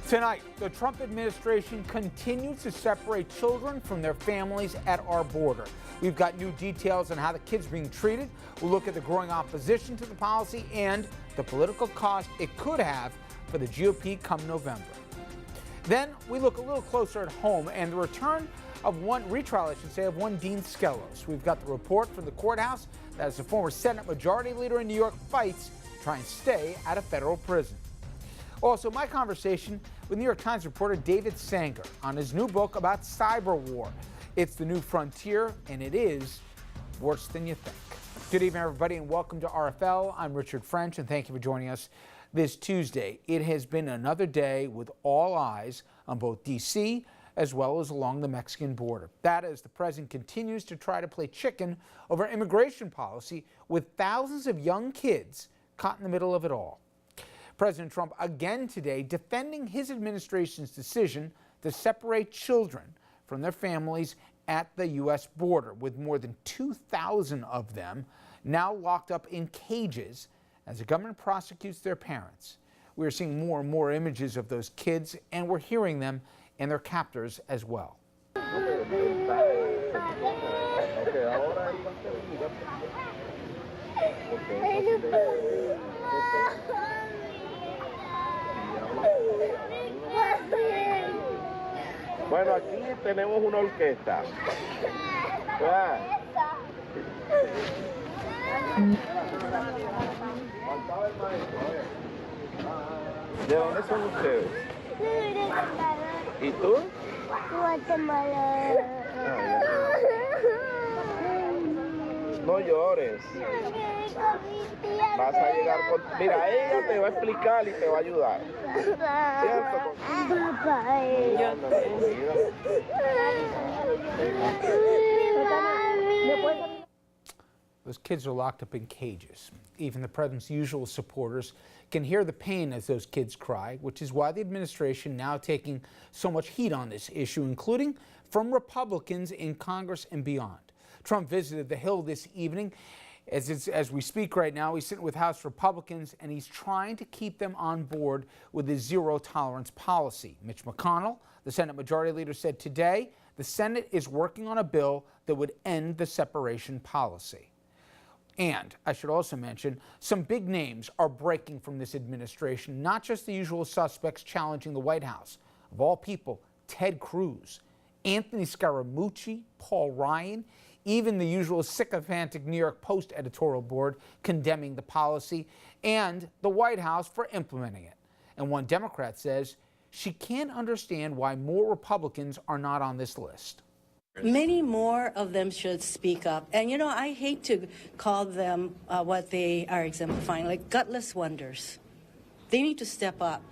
Tonight, the Trump administration continues to separate children from their families at our border. We've got new details on how the kids are being treated. We'll look at the growing opposition to the policy and the political cost it could have for the GOP come November. Then we look a little closer at home and the return of retrial, of one Dean Skelos. We've got the report from the courthouse that as the former Senate Majority Leader in New York fights to try and stay out of federal prison. Also, my conversation with New York Times reporter David Sanger on his new book about cyber war. It's the new frontier, and it is worse than you think. Good evening, everybody, and welcome to RFL. I'm Richard French, and thank you for joining us this Tuesday. It has been another day with all eyes on both D.C. as well as along the Mexican border. That as the president continues to try to play chicken over immigration policy with thousands of young kids caught in the middle of it all. President Trump again today defending his administration's decision to separate children from their families at the U.S. border, with more than 2,000 of them now locked up in cages as the government prosecutes their parents. We are seeing more and more images of those kids, and we're hearing them and their captors as well. Bueno, aquí tenemos una orquesta. ¿De dónde son ustedes? ¿Y tú? Guatemala. No llores. Vas a llegar con... Mira, ella te va a explicar y te va a ayudar. ¿Cierto? Those kids are locked up in cages. Even the president's usual supporters can hear the pain as those kids cry, which is why the administration now taking so much heat on this issue, including from Republicans in Congress and beyond. Trump visited the Hill this evening. As we speak right now, he's sitting with House Republicans, and he's trying to keep them on board with his zero-tolerance policy. Mitch McConnell, the Senate Majority Leader, said today the Senate is working on a bill that would end the separation policy. And I should also mention, some big names are breaking from this administration, not just the usual suspects challenging the White House. Of all people, Ted Cruz, Anthony Scaramucci, Paul Ryan, even the usual sycophantic New York Post editorial board condemning the policy, and the White House for implementing it. And one Democrat says she can't understand why more Republicans are not on this list. Many more of them should speak up. And, you know, I hate to call them what they are exemplifying, like gutless wonders. They need to step up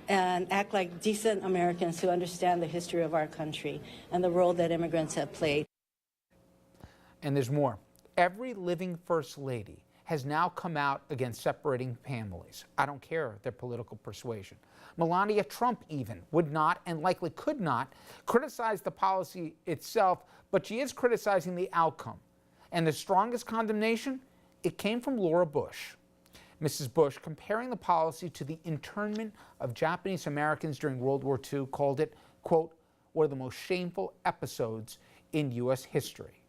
and act like decent Americans who understand the history of our country and the role that immigrants have played. And there's more. Every living first lady has now come out against separating families. I don't care their political persuasion. Melania Trump even would not and likely could not criticize the policy itself, but she is criticizing the outcome. And the strongest condemnation, it came from Laura Bush. Mrs. Bush, comparing the policy to the internment of Japanese Americans during World War II, called it, quote, one of the most shameful episodes in U.S. history.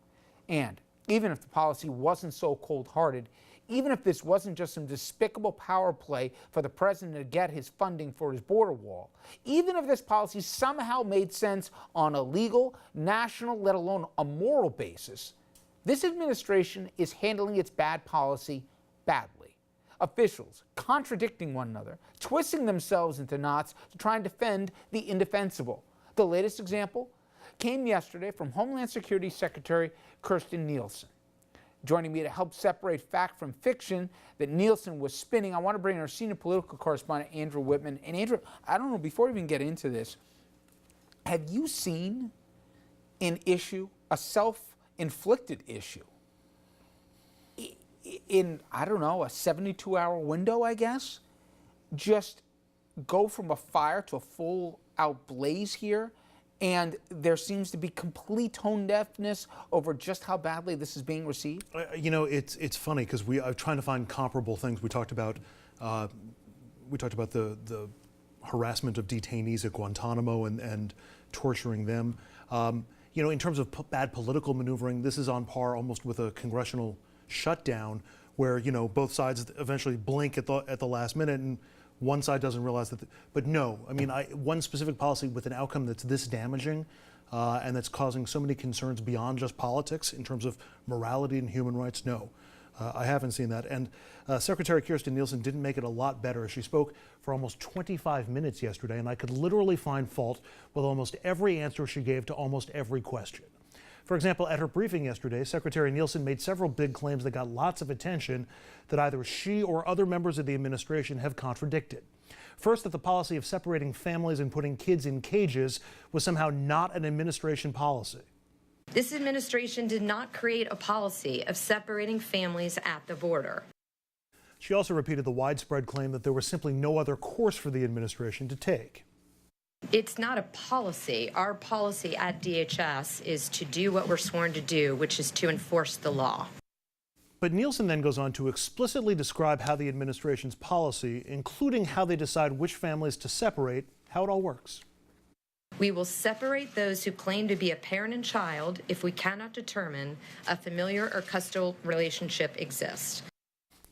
And even if the policy wasn't so cold-hearted, even if this wasn't just some despicable power play for the president to get his funding for his border wall, even if this policy somehow made sense on a legal, national, let alone a moral basis, this administration is handling its bad policy badly. Officials contradicting one another, twisting themselves into knots to try and defend the indefensible. The latest example came yesterday from Homeland Security Secretary Kirstjen Nielsen. Joining me to help separate fact from fiction that Nielsen was spinning, I want to bring our senior political correspondent, Andrew Whitman. And Andrew, I don't know, before we even get into this, have you seen an issue, a self-inflicted issue, in, I don't know, a 72-hour window, I guess, just go from a fire to a full-out blaze here? And there seems to be complete tone deafness over just how badly this is being received. You know, it's funny because we are trying to find comparable things. We talked about the harassment of detainees at Guantanamo and torturing them. In terms of bad political maneuvering, this is on par almost with a congressional shutdown where, both sides eventually blink at the last minute and one side doesn't realize that. But no, one specific policy with an outcome that's this damaging and that's causing so many concerns beyond just politics in terms of morality and human rights, no. I haven't seen that. And Secretary Kirstjen Nielsen didn't make it a lot better. She spoke for almost 25 minutes yesterday, and I could literally find fault with almost every answer she gave to almost every question. For example, at her briefing yesterday, Secretary Nielsen made several big claims that got lots of attention that either she or other members of the administration have contradicted. First, that the policy of separating families and putting kids in cages was somehow not an administration policy. This administration did not create a policy of separating families at the border. She also repeated the widespread claim that there was simply no other course for the administration to take. It's not a policy. Our policy at DHS is to do what we're sworn to do, which is to enforce the law. But Nielsen then goes on to explicitly describe how the administration's policy, including how they decide which families to separate, how it all works. We will separate those who claim to be a parent and child if we cannot determine a familiar or custodial relationship exists.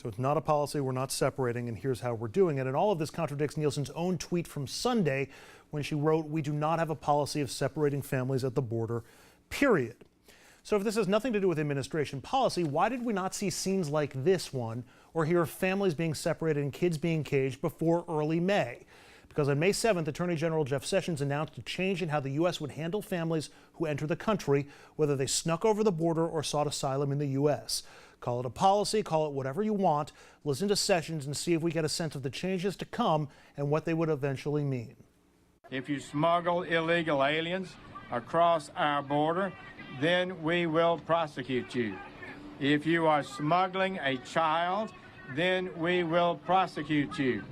So it's not a policy, we're not separating, and here's how we're doing it. And all of this contradicts Nielsen's own tweet from Sunday when she wrote, "We do not have a policy of separating families at the border, period." So if this has nothing to do with administration policy, why did we not see scenes like this one or hear of families being separated and kids being caged before early May? Because on May 7th, Attorney General Jeff Sessions announced a change in how the U.S. would handle families who enter the country, whether they snuck over the border or sought asylum in the U.S. Call it a policy, call it whatever you want. Listen to Sessions and see if we get a sense of the changes to come and what they would eventually mean. If you smuggle illegal aliens across our border, then we will prosecute you. If you are smuggling a child, then we will prosecute you.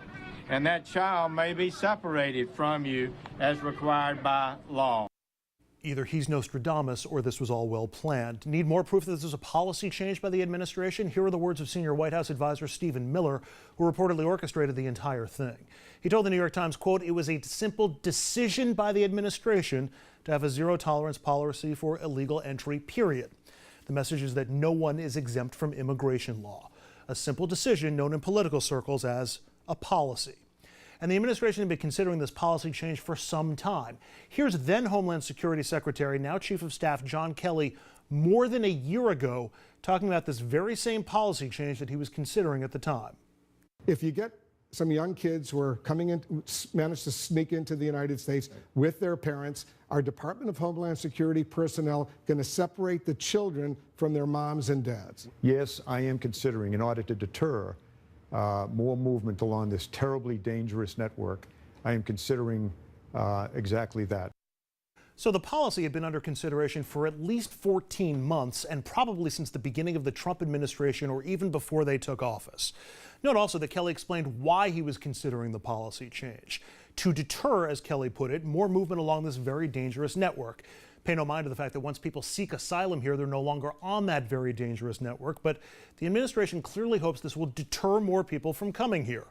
And that child may be separated from you as required by law. Either he's Nostradamus or this was all well planned. Need more proof that this is a policy change by the administration? Here are the words of senior White House advisor Stephen Miller, who reportedly orchestrated the entire thing. He told the New York Times, quote, "It was a simple decision by the administration to have a zero-tolerance policy for illegal entry, period. The message is that no one is exempt from immigration law. A simple decision known in political circles as a policy." And the administration had been considering this policy change for some time. Here's then Homeland Security Secretary, now Chief of Staff John Kelly, more than a year ago, talking about this very same policy change that he was considering at the time. If you get some young kids who are coming in, manage to sneak into the United States with their parents, our Department of Homeland Security personnel going to separate the children from their moms and dads? Yes, I am considering, in order to deter more movement along this terribly dangerous network, I am considering exactly that. So the policy had been under consideration for at least 14 months and probably since the beginning of the Trump administration or even before they took office. Note also that Kelly explained why he was considering the policy change. To deter, as Kelly put it, more movement along this very dangerous network. Pay no mind to the fact that once people seek asylum here, they're no longer on that very dangerous network. But the administration clearly hopes this will deter more people from coming here.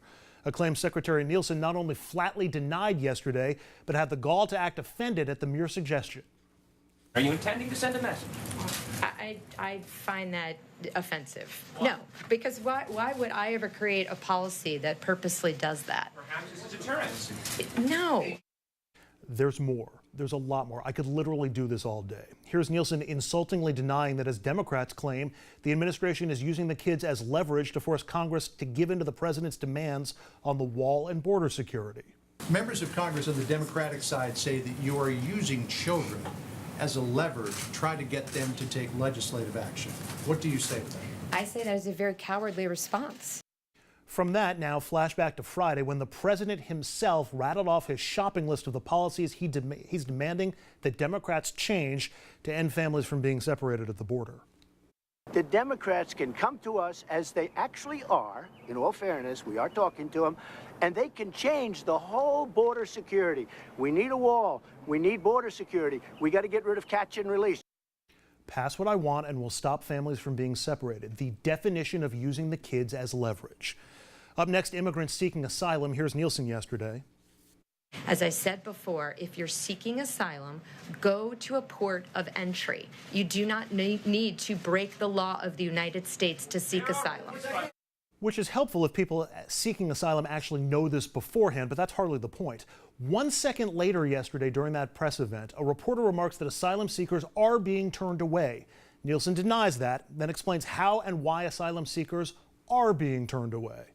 A claim Secretary Nielsen not only flatly denied yesterday, but had the gall to act offended at the mere suggestion. Are you intending to send a message? I find that offensive. No, because why would I ever create a policy that purposely does that? Perhaps it's a deterrent. No. There's more. There's a lot more. I could literally do this all day. Here's Nielsen insultingly denying that, as Democrats claim, the administration is using the kids as leverage to force Congress to give in to the president's demands on the wall and border security. Members of Congress on the Democratic side say that you are using children as a lever to try to get them to take legislative action. What do you say to that? I say that is a very cowardly response. From that, now flashback to Friday when the president himself rattled off his shopping list of the policies he's demanding that Democrats change to end families from being separated at the border. The Democrats can come to us as they actually are, in all fairness, we are talking to them, and they can change the whole border security. We need a wall. We need border security. We got to get rid of catch and release. Pass what I want and we'll stop families from being separated. The definition of using the kids as leverage. Up next, immigrants seeking asylum. Here's Nielsen yesterday. As I said before, if you're seeking asylum, go to a port of entry. You do not need to break the law of the United States to seek asylum. Which is helpful if people seeking asylum actually know this beforehand, but that's hardly the point. 1 second later yesterday during that press event, a reporter remarks that asylum seekers are being turned away. Nielsen denies that, then explains how and why asylum seekers are being turned away.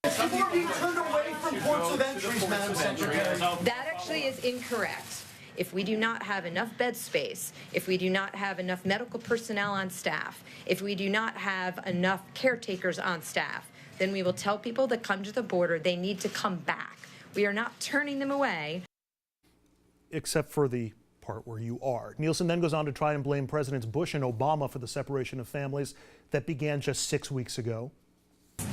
People are being turned away from ports of entry, Madam Secretary. That actually is incorrect. If we do not have enough bed space, if we do not have enough medical personnel on staff, if we do not have enough caretakers on staff, then we will tell people that come to the border they need to come back. We are not turning them away. Except for the part where you are. Nielsen then goes on to try and blame Presidents Bush and Obama for the separation of families that began just 6 weeks ago.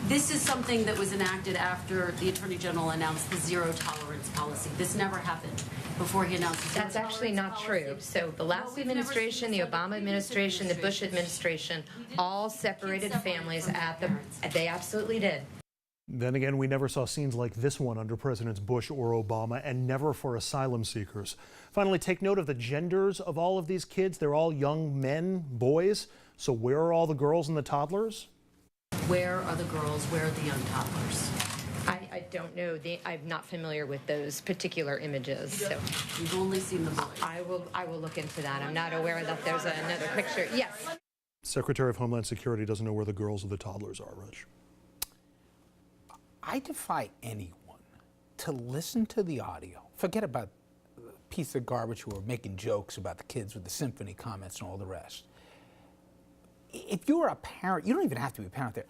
This is something that was enacted after the Attorney General announced the zero tolerance policy. This never happened before he announced the zero That's actually not policy. true. So the last administration, the Obama administration, the Bush administration, all separated families at the, they absolutely did. Then again, we never saw scenes like this one under Presidents Bush or Obama, and never for asylum seekers. Finally, take note of the genders of all of these kids. They're all young men, boys. So where are all the girls and the toddlers? Where are the girls? Where are the young toddlers? I don't know. I'm not familiar with those particular images. So You've only seen the boys. I will look into that. I'm not aware that there's another picture. Yes. Secretary of Homeland Security doesn't know where the girls or the toddlers are, Rich. I defy anyone to listen to the audio. Forget about the piece of garbage who are making jokes about the kids with the symphony comments and all the rest. If you're a parent, you don't even have to be a parent there.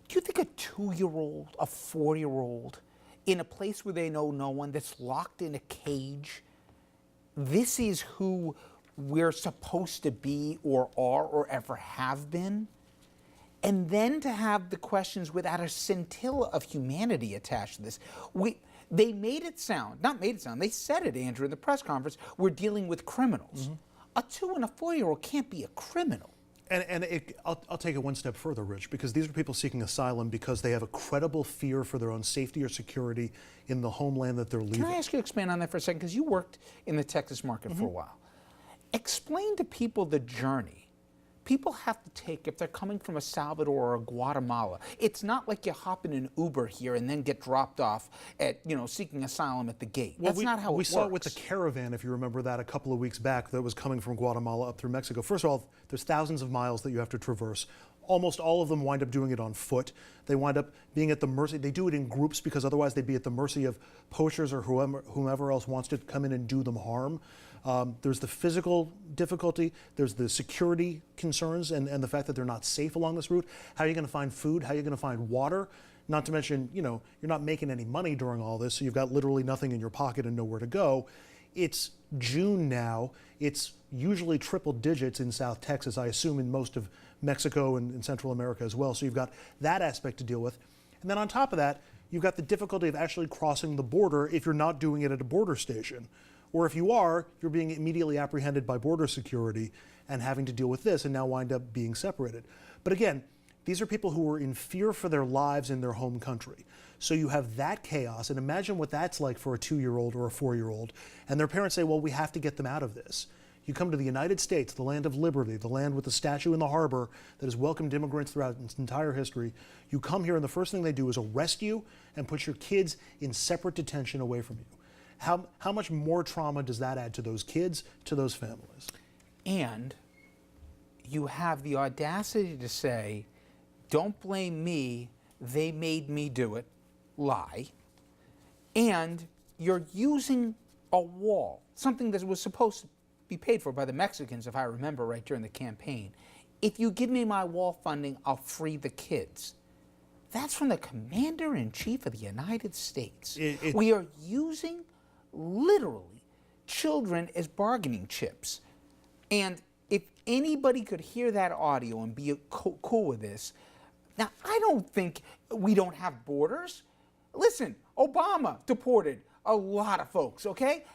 Do you think a 2-year-old, a 4-year-old, in a place where they know no one, that's locked in a cage, this is who we're supposed to be or are or ever have been? And then to have the questions without a scintilla of humanity attached to this. They made it sound, not made it sound, they said it, Andrew, in the press conference, we're dealing with criminals. A 2- and a 4-year-old can't be a criminal. I'll take it one step further, Rich, because these are people seeking asylum because they have a credible fear for their own safety or security in the homeland that they're leaving. Can I ask you to expand on that for a second? Because you worked in the Texas market for a while. Explain to people the journey people have to take if they're coming from El Salvador or Guatemala. It's not like you hop in an Uber here and then get dropped off at, seeking asylum at the gate. Well, That's not how it works. We saw it with the caravan, if you remember that, a couple of weeks back that was coming from Guatemala up through Mexico. First of all, there's thousands of miles that you have to traverse. Almost all of them wind up doing it on foot. They wind up being at the mercy. They do it in groups because otherwise they'd be at the mercy of poachers or whomever else wants to come in and do them harm. There's the physical difficulty, there's the security concerns and the fact that they're not safe along this route. How are you going to find food? How are you going to find water? Not to mention, you're not making any money during all this, so you've got literally nothing in your pocket and nowhere to go. It's June now. It's usually triple digits in South Texas, I assume in most of Mexico and in Central America as well. So you've got that aspect to deal with. And then on top of that, you've got the difficulty of actually crossing the border if you're not doing it at a border station. Or if you are, you're being immediately apprehended by border security and having to deal with this and now wind up being separated. But again, these are people who are in fear for their lives in their home country. So you have that chaos, and imagine what that's like for a 2-year-old or a 4-year-old. And their parents say, well, we have to get them out of this. You come to the United States, the land of liberty, the land with the statue in the harbor that has welcomed immigrants throughout its entire history. You come here and the first thing they do is arrest you and put your kids in separate detention away from you. How much more trauma does that add to those kids, to those families? And you have the audacity to say, don't blame me, they made me do it, lie. And you're using a wall, something that was supposed to be paid for by the Mexicans, if I remember right, during the campaign. If you give me my wall funding, I'll free the kids. That's from the Commander-in-Chief of the United States. We are using, literally, children as bargaining chips. And if anybody could hear that audio and be cool with this, now I don't think we don't have borders. Listen, Obama deported a lot of folks, okay?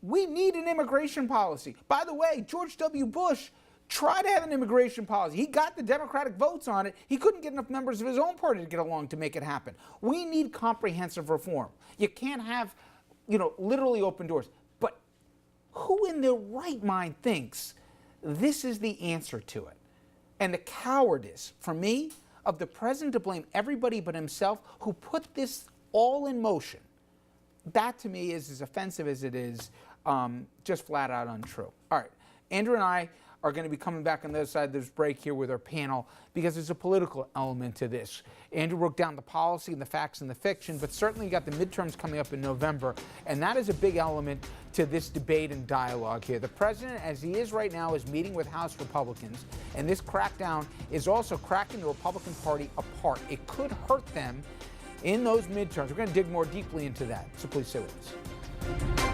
We need an immigration policy. By the way, George W. Bush tried to have an immigration policy. He got the Democratic votes on it. He couldn't get enough members of his own party to get along to make it happen. We need comprehensive reform. You can't have literally open doors. But who in their right mind thinks this is the answer to it? And the cowardice, for me, of the president to blame everybody but himself who put this all in motion, that to me is as offensive as it is just flat out untrue. All right, Andrew and I are going to be coming back on the other side of this break here with our panel because there's a political element to this. Andrew broke down the policy and the facts and the fiction, but certainly you got the midterms coming up in November, and that is a big element to this debate and dialogue here. The president, as he is right now, is meeting with House Republicans, and this crackdown is also cracking the Republican Party apart. It could hurt them in those midterms. We're going to dig more deeply into that, so please stay with us.